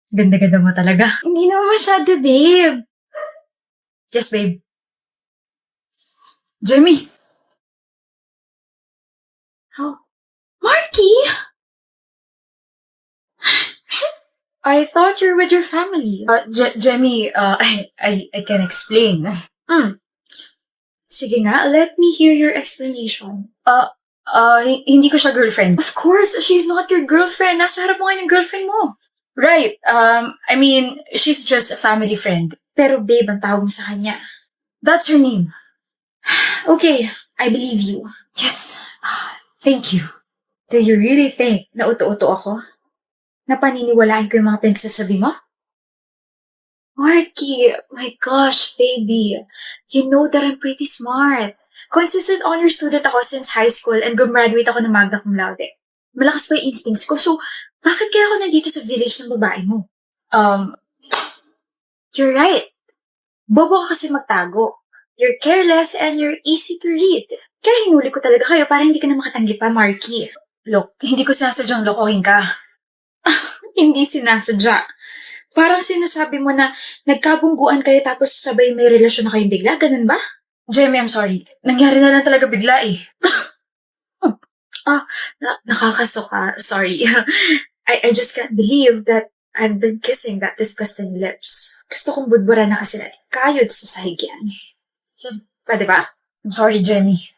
Ganda-ganda mo talaga. Hindi naman masyado, babe. Yes, babe. Jamie! Oh. Marky! I thought you're with your family. Jamie, I can explain. Sige nga, let me hear your explanation. Hindi ko siya girlfriend. Of course, she's not your girlfriend. Nasa harap mo nga yung girlfriend mo. Right, I mean, she's just a family friend. Pero babe ang tawag mo sa kanya. That's her name. Okay, I believe you. Yes, thank you. Do you really think na uto-uto ako? Na paniniwalaan ko yung mga pinagsasabi mo? Marky, my gosh, baby. You know that I'm pretty smart. Consistent honor student ako since high school and gumraduate ako ng magna cum laude. Malakas pa yung instincts ko, so bakit kaya ako nandito sa village ng babae mo? You're right. Bobo ka kasi magtago. You're careless and you're easy to read. Kaya hinuli ko talaga kayo para hindi ka na makatanggi pa, Marky. Look, hindi ko sinasadyang lokohin ka. Hindi sinasadya. Parang sinasabi mo na nagkabungguan kayo tapos sabay may relasyon na kayong bigla, ganun ba? Jamie, I'm sorry. Nangyari na lang talaga bigla eh. Nakakasuka. Sorry. I just can't believe that I've been kissing that disgusting lips. Gusto kong budbura na kasi kayod sa sahigyan. Pwede ba? I'm sorry, Jamie.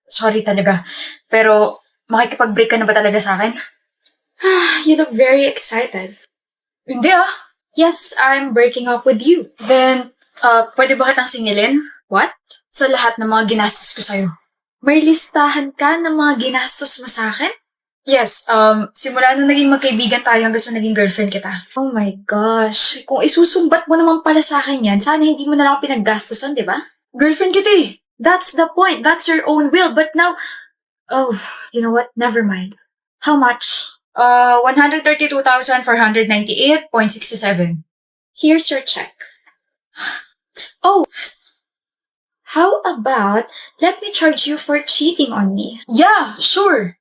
Sorry talaga. Pero makikipag-break ka na ba talaga sa akin? You look very excited. Hindi ah. Yes, I'm breaking up with you. Then, pwede ba kitang singilin? What? Sa lahat ng mga ginastos ko sa'yo. May listahan ka ng mga ginastos mo sa akin? Yes, simula nung naging magkaibigan tayo hanggang sa naging girlfriend kita. Oh my gosh. Kung isusumbat mo naman pala sa akin yan, sana hindi mo na lang pinaggastosan, di ba? Girlfriend kita eh. That's the point. That's your own will. But now, you know what? Never mind. How much? 132,498.67. Here's your check. Oh, how about let me charge you for cheating on me? Yeah, sure.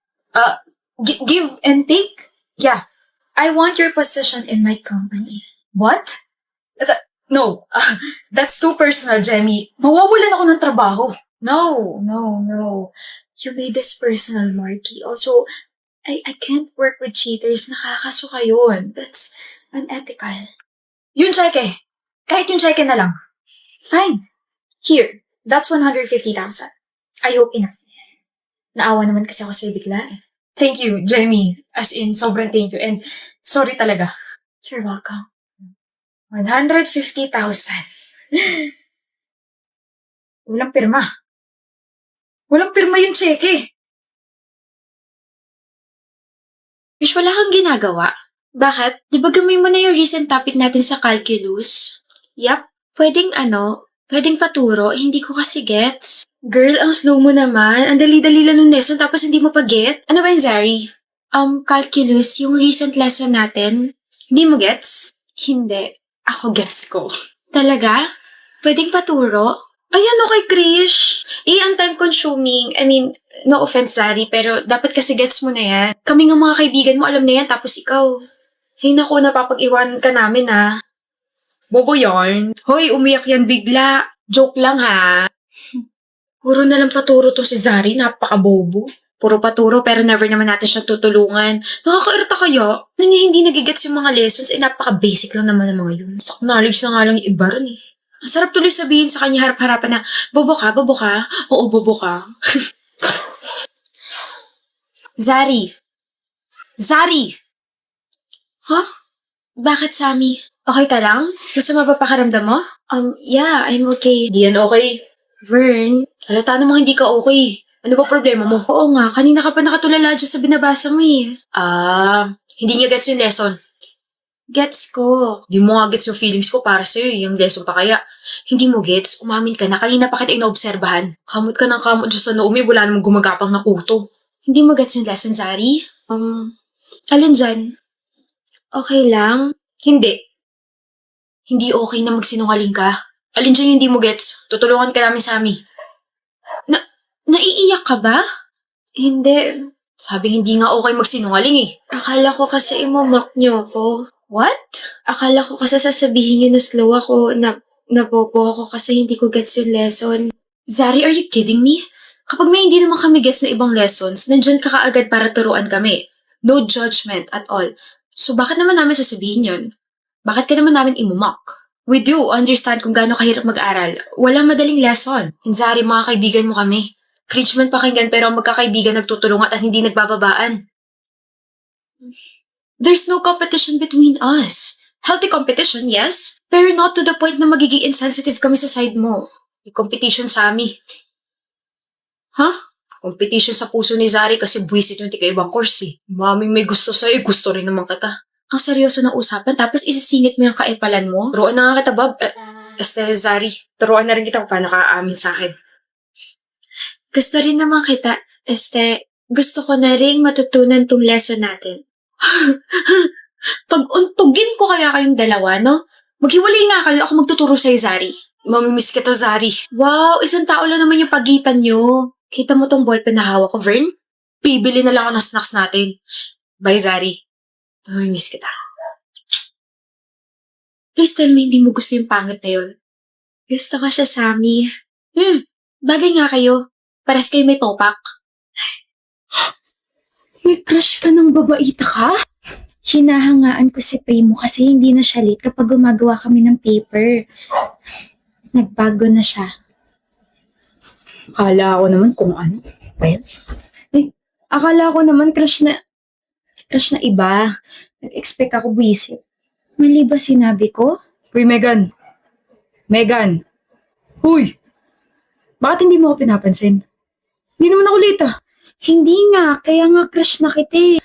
Give and take? Yeah. I want your position in my company. What? No, that's too personal, Jamie. Mawawalan ako ng trabaho. No. You made this personal, Marky. Also, I can't work with cheaters. Nakakasuka yun. That's unethical. Yung cheque. Kahit yung cheque na lang. Fine. Here. That's 150,000. I hope enough na yan. Naawa naman kasi ako sa'yo bigla eh. Thank you, Jamie. As in, sobrang thank you. And sorry talaga. You're welcome. 150,000. Walang pirma. Walang pirma yung cheque. Wish, wala kang ginagawa. Bakit? Di ba gamay mo na yung recent topic natin sa calculus? Yap, pwedeng paturo, hindi ko kasi gets. Girl, ang slow mo naman. Ang dali-dali lang ng lesson tapos hindi mo pa get. Ano ba yun, Zari? Calculus, yung recent lesson natin. Hindi mo gets? Hindi. Ako gets ko. Talaga? Pwedeng paturo? Ayan, okay, Krish. Ang time-consuming. I mean, no offense, Zari, pero dapat kasi gets mo na yan. Kami nga mga kaibigan mo, alam na yan, tapos ikaw. Hey, naku, napapag-iwanan ka namin, ha? Bobo yarn. Hoy, umiyak yan bigla. Joke lang, ha? Puro na lang paturo to si Zari, napaka-bobo. Puro paturo, pero never naman natin siya tutulungan. Nakakairita kaya? Nang hindi nagigets yung mga lessons, napaka-basic lang naman ng mga yun. Stock knowledge na nga lang yung iba rin, eh. Ang sarap tuloy sabihin sa kanya harap-harapan na, bobo ka? Oo, bobo ka. Zari! Huh? Bakit, Sammy? Okay ka lang? Masama ba pakaramdam mo? Yeah, I'm okay. Di yan okay. Vern, halata namang hindi ka okay. Ano ba problema mo? Oo nga, kanina ka pa nakatulala dyan sa binabasa mo eh. Hindi niya gets yung lesson. Gets ko. Di mo nga gets yung feelings ko para sa'yo, yung lesson pa kaya. Hindi mo gets, umamin ka na, kanina pa kita inaobserbahan. Kamot ka ng kamot dyan sa Naomi, wala namang gumagapang na kuto. Hindi mo gets yung lesson, Zari? Alin dyan? Okay lang? Hindi. Hindi okay na magsinungaling ka. Alin dyan yung hindi mo gets? Tutulungan ka namin, Sammy. Naiiyak ka ba? Hindi. Sabi hindi nga okay magsinungaling eh. Akala ko kasi imomock niyo ako. What? Akala ko kasi sasabihin yun na slow ako, nabobo ako kasi hindi ko gets yung lesson. Zari, are you kidding me? Kapag may hindi naman kami gets na ibang lessons, nandyan ka kaagad para turuan kami. No judgment at all. So bakit naman namin sasabihin yun? Bakit ka naman namin imumock? We do understand kung gaano kahirap mag-aral. Walang madaling lesson. And Zari, mga kaibigan mo kami. Cringe man pakinggan pero ang magkakaibigan nagtutulungan at hindi nagbababaan. There's no competition between us. Healthy competition, yes. Pero not to the point na magiging insensitive kami sa side mo. May competition sa amin. Competition sa puso ni Zari kasi buwisit yung tika-ibang course eh. Mami, may gusto sa'yo, gusto rin naman kita. Ang seryoso ng usapan, tapos isisingit mo yung kaipalan mo? Turuan na nga kita, Bob. Zari, turuan na rin kita kung paano ka aamin sa akin. Gusto rin naman kita. Gusto ko na rin matutunan tong lesson natin. Pag-untugin ko kaya kayong dalawa, no? Maghiwalay nga kayo, ako magtuturo sa'yo, Zari. Mamimiss kita, Zari. Wow, isang tao lang naman yung pagitan nyo. Kita mo tong ballpen na hawak ko, Vern? Bibili na lang ako ng snacks natin. Bye, Zari. Mamimiss kita. Please tell me hindi mo gusto yung pangit na yun. Gusto ko siya, Sammy. Bagay nga kayo. Pares kayo may topak. May crush ka ng babaita ka? Hinahangaan ko si Primo kasi hindi na siya late kapag gumagawa kami ng paper. Nagbago na siya. Akala ko naman kung ano. Well, akala ko naman crush na iba. Nag-expect ako buwisit. Mali ba sinabi ko? Uy, Megan! Megan! Uy! Bakit hindi mo ako pinapansin? Hindi naman ako late ah. Hindi nga, kaya nga crush na kita eh.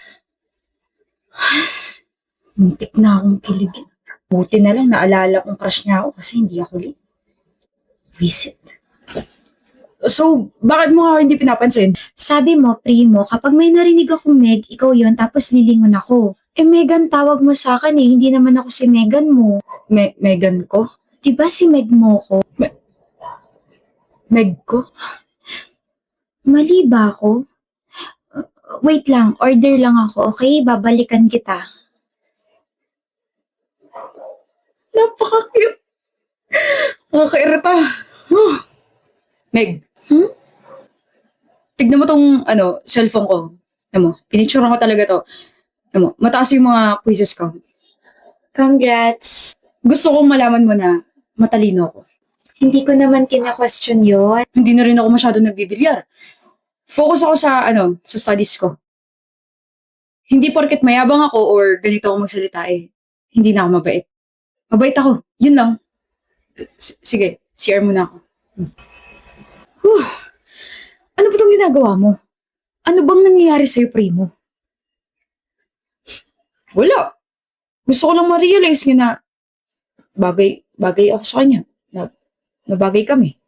Muntik na akong kiligin. Buti na lang naalala kong crush niya ako kasi hindi ako late. Visit. So, bakit mo ako hindi pinapansin? Sabi mo, Primo, kapag may narinig akong Meg, ikaw yon tapos lilingon ako. Megan, tawag mo sa akin eh. Hindi naman ako si Megan mo. Megan ko? Diba si Meg mo ko? Meg ko? Mali ba ako? Wait lang, order lang ako, okay? Babalikan kita. Napaka-cute. Nakakairita. Meg. Tignan mo tong, cellphone ko. Tignan mo, pinicturean ko talaga to. Tignan mo, mataas yung mga quizzes ko. Congrats. Gusto kong malaman mo na matalino ako. Hindi ko naman kina-question yun. Hindi na rin ako masyado nagbibilyar. Focus ako sa studies ko. Hindi porket mayabang ako or ganito ako magsalita hindi na ako mabait. Mabait ako. Yun lang. Sige, CR muna ako. Ano ba itong ginagawa mo? Ano bang nangyayari sa'yo, Primo? Wala. Gusto ko lang ma-realize nga na bagay ako sa kanya. Na bagay kami.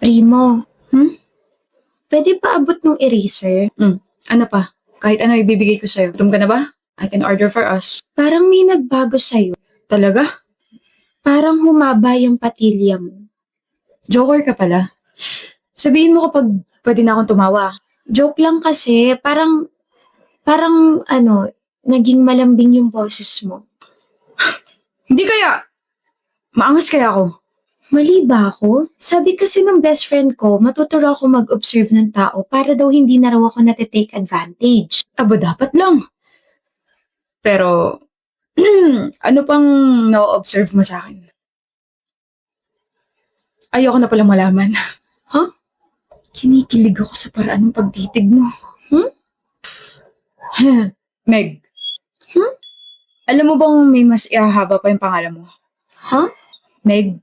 Primo, pwede pa abot ng eraser? Ano pa? Kahit ano ibibigay ko sa'yo. Gutom ka na ba? I can order for us. Parang may nagbago sa'yo. Talaga? Parang humaba yung patilya mo. Joker ka pala. Sabihin mo kapag pwede na akong tumawa. Joke lang kasi, parang naging malambing yung boses mo. Hindi kaya. Maangas kaya ako. Mali ba ako? Sabi kasi ng best friend ko, matuturo ako mag-observe ng tao para daw hindi na raw ako natitake advantage. Aba, dapat lang. Pero, ano pang na-observe mo sa akin? Ayoko na palang malaman. Kinikilig ako sa paraan ng pagtitig mo. Meg. Alam mo bang may mas ihahaba pa yung pangalan mo? Meg.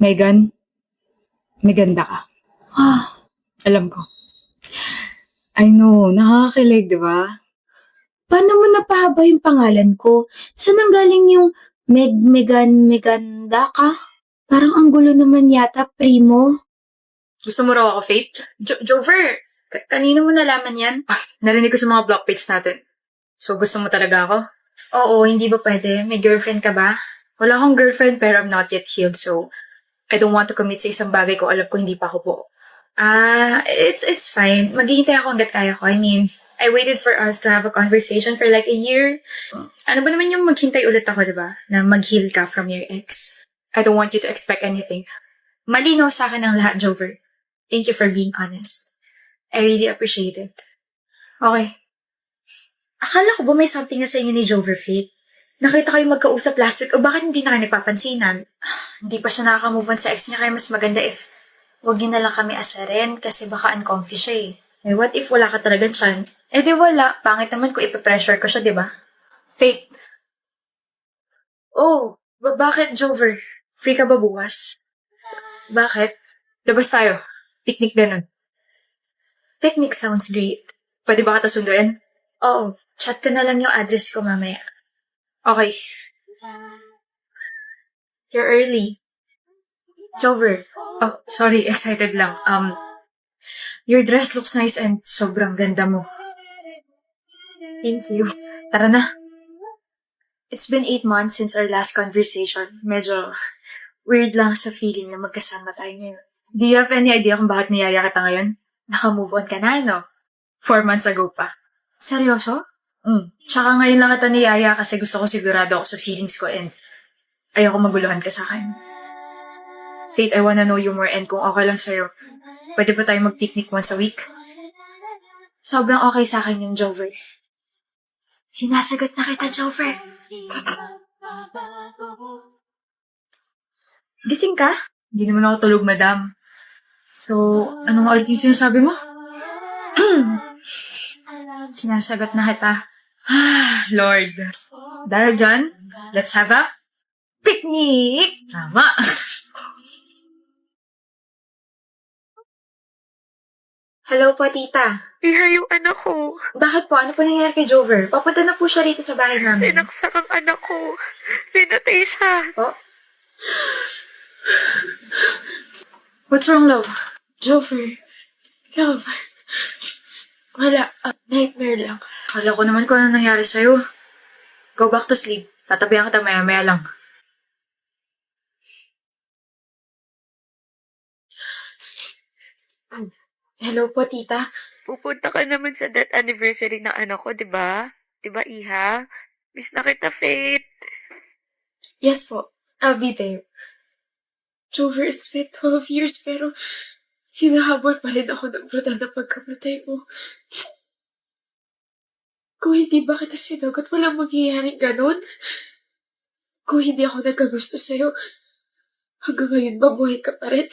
Megan. Meganda ka. Alam ko. I know, nakakakilig, di ba? Paano mo napahaba yung pangalan ko? Saan ang galing yung Meganda ka? Parang ang gulo naman yata, Primo. Gusto mo raw ako, Faith? Jover, kanino mo nalaman yan? Narinig ko sa mga block page natin. So, gusto mo talaga ako? Oo, hindi ba pwede? May girlfriend ka ba? Wala akong girlfriend pero I'm not yet healed, so I don't want to commit sa isang bagay ko alam ko hindi pa ako po. It's fine. Maghihintay ako hanggat kaya ko. I mean, I waited for us to have a conversation for like a year. Ano ba naman yung maghintay ulit ako, diba? Na mag-heal ka from your ex. I don't want you to expect anything. Malinaw sa akin ang lahat, Jover. Thank you for being honest. I really appreciate it. Okay. Akala ko ba may something na sa inyo ni Jover, Faith? Nakita kayo magkausap last week o bakit hindi na kayo nagpapansinan? Hindi pa siya nakaka-move on sa ex niya kaya mas maganda if wag niyo na lang kami asarin kasi baka uncomfy siya eh. Eh, what if wala ka talaga tiyan? Eh di wala. Pangit naman kung ipipressure ko siya, di ba? Faith. Oh, bakit, Jover? Free ka ba bukas? Bakit? Labas tayo. Picnic ganun. Picnic sounds great. Pwede ba kita sunduin? Oo. Chat ko na lang yung address ko mamaya. Okay. You're early. Jover. Oh, sorry. Excited lang. Your dress looks nice and sobrang ganda mo. Thank you. Tara na. It's been 8 months since our last conversation. Medyo weird lang sa feeling na magkasama tayo ngayon. Do you have any idea kung bakit niyaya kita ngayon? Naka-move on ka na, no? 4 months ago pa. Seryoso? Tsaka ngayon lang kita niyaya kasi gusto ko sigurado ako sa feelings ko and ayoko maguluhan ka sa akin. Faith, I wanna know you more and kung okay lang sa'yo, pwede ba tayo mag-picnic once a week? Sobrang okay sa akin yung Jover. Sinasagot na kita, Jover. Gising ka? Hindi naman ako tulog, madam. So, anong ulit yung sinasabi mo? Sinasagot na kita. Lord. Dahil dyan, let's have a picnic! Tama. Hello po, tita. Iha yung anak ko. Bakit po? Ano po nangyari kay Jover? Papunta na po siya rito sa bahay namin. Sinaksak ang anak ko. Pinatay siya. Po? What's wrong, love? Jover. Love. Wala. Nightmare lang. Kala ko naman kung ano nangyari sa'yo. Go back to sleep. Tatabihan kita maya-maya lang. Hello po, tita. Pupunta ka naman sa death anniversary ng anak ko, di ba? Di ba, Iha? Miss na kita, Faith. Yes po. I'll be there. Jover, it's been 12 years pero hinahabol pa rin ako ng brutal na pagkamatay mo. Kung hindi ba kita sinagot, walang mangyayaring ganon. Kung hindi ako nagkagusto sa'yo, hanggang ngayon mabuhay ka pa rin.